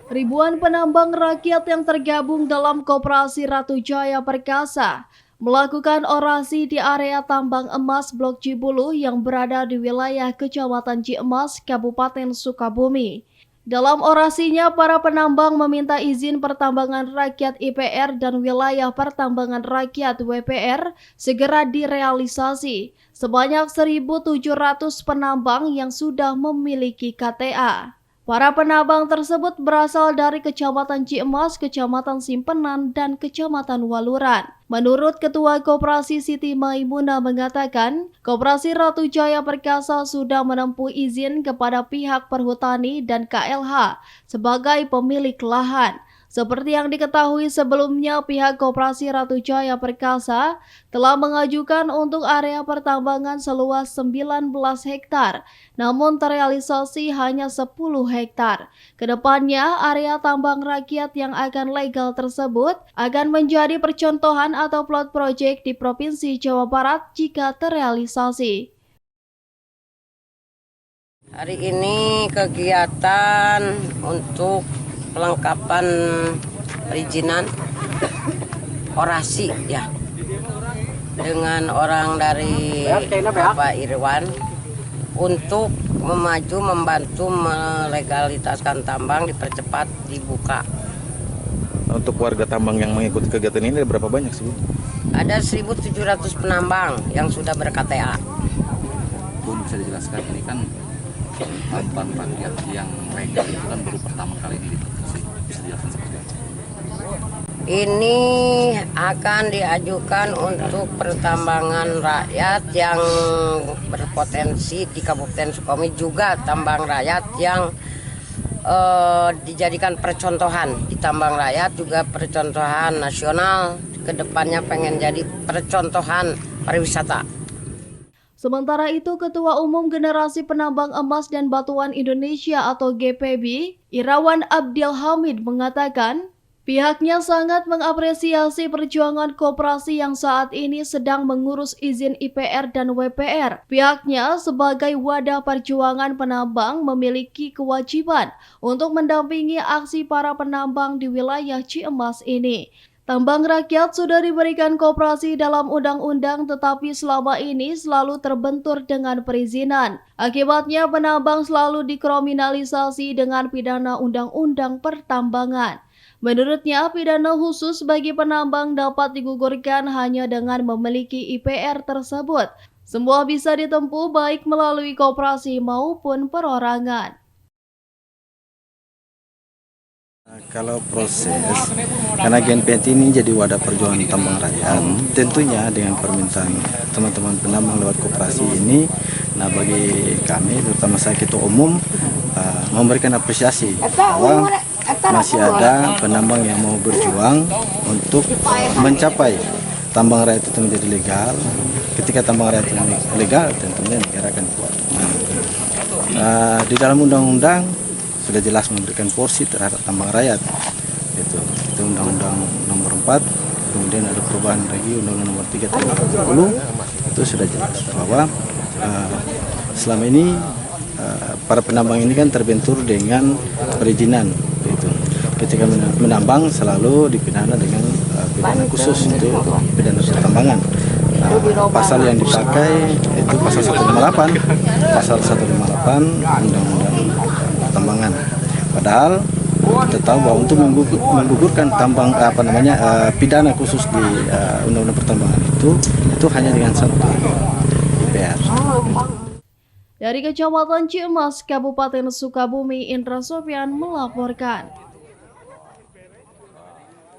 Ribuan penambang rakyat yang tergabung dalam Koperasi Ratu Jaya Perkasa melakukan orasi di area tambang emas Blok Cibulu yang berada di wilayah Kecamatan Ciemas, Kabupaten Sukabumi. Dalam orasinya, para penambang meminta izin pertambangan rakyat IPR dan wilayah pertambangan rakyat WPR segera direalisasi. Sebanyak 1.700 penambang yang sudah memiliki KTA. Para penambang tersebut berasal dari Kecamatan Ciemas, Kecamatan Simpenan, dan Kecamatan Waluran. Menurut Ketua Koperasi Siti Maimuna mengatakan, Koperasi Ratu Jaya Perkasa sudah menempuh izin kepada pihak perhutani dan KLH sebagai pemilik lahan. Seperti yang diketahui sebelumnya, pihak Koperasi Ratu Jaya Perkasa telah mengajukan untuk area pertambangan seluas 19 hektar, namun terrealisasi hanya 10 hektar. Kedepannya, area tambang rakyat yang akan legal tersebut akan menjadi percontohan atau plot project di Provinsi Jawa Barat jika terrealisasi. Hari ini kegiatan untuk pelengkapan perizinan orasi ya dengan orang dari Bapak Irwan untuk membantu melegalitaskan tambang dipercepat dibuka. Untuk warga tambang yang mengikuti kegiatan ini ada berapa banyak sih? Ada 1.700 penambang yang sudah ber-KTA. Bun, bisa dijelaskan ini kan tambang rakyat yang legal itu kan baru pertama kali ini di provinsi. Bisa dijelaskan seperti apa? Ini akan diajukan untuk pertambangan rakyat yang berpotensi di Kabupaten Sukabumi, juga tambang rakyat yang dijadikan percontohan di tambang rakyat, juga percontohan nasional. Kedepannya pengen jadi percontohan pariwisata. Sementara itu, Ketua Umum Generasi Penambang Emas dan Batuan Indonesia atau GPB, Irawan Abdil Hamid mengatakan, pihaknya sangat mengapresiasi perjuangan koperasi yang saat ini sedang mengurus izin IPR dan WPR. Pihaknya sebagai wadah perjuangan penambang memiliki kewajiban untuk mendampingi aksi para penambang di wilayah Ciemas ini. Tambang rakyat sudah diberikan koperasi dalam undang-undang, tetapi selama ini selalu terbentur dengan perizinan. Akibatnya penambang selalu dikriminalisasi dengan pidana undang-undang pertambangan. Menurutnya, pidana khusus bagi penambang dapat digugurkan hanya dengan memiliki IPR tersebut. Semua bisa ditempuh baik melalui koperasi maupun perorangan. Kalau proses, karena GNPT ini jadi wadah perjuangan tambang rakyat, tentunya dengan permintaan teman-teman penambang lewat koperasi ini, nah bagi kami, terutama saya Ketua Umum, memberikan apresiasi bahwa masih ada penambang yang mau berjuang untuk mencapai tambang rakyat itu menjadi legal. Ketika tambang rakyat itu legal, tentunya negara akan kuat. Di dalam undang-undang sudah jelas memberikan porsi terhadap tambang rakyat. Itu Undang-Undang Nomor 4, kemudian ada perubahan lagi Undang-Undang Nomor 3 tahun 2020, itu sudah jelas bahwa selama ini para penambang ini kan terbentur dengan perizinan. Gitu. Ketika menambang selalu dipidana dengan pidana khusus, itu pidana pertambangan. Pasal yang dipakai itu pasal 158, Undang-Undang Pertambangan. Padahal kita tahu bahwa untuk menggugurkan tambang pidana khusus di Undang-Undang Pertambangan itu hanya dengan satu IPR. Dari Kecamatan Ciemas, Kabupaten Sukabumi, Indra Sofyan melaporkan.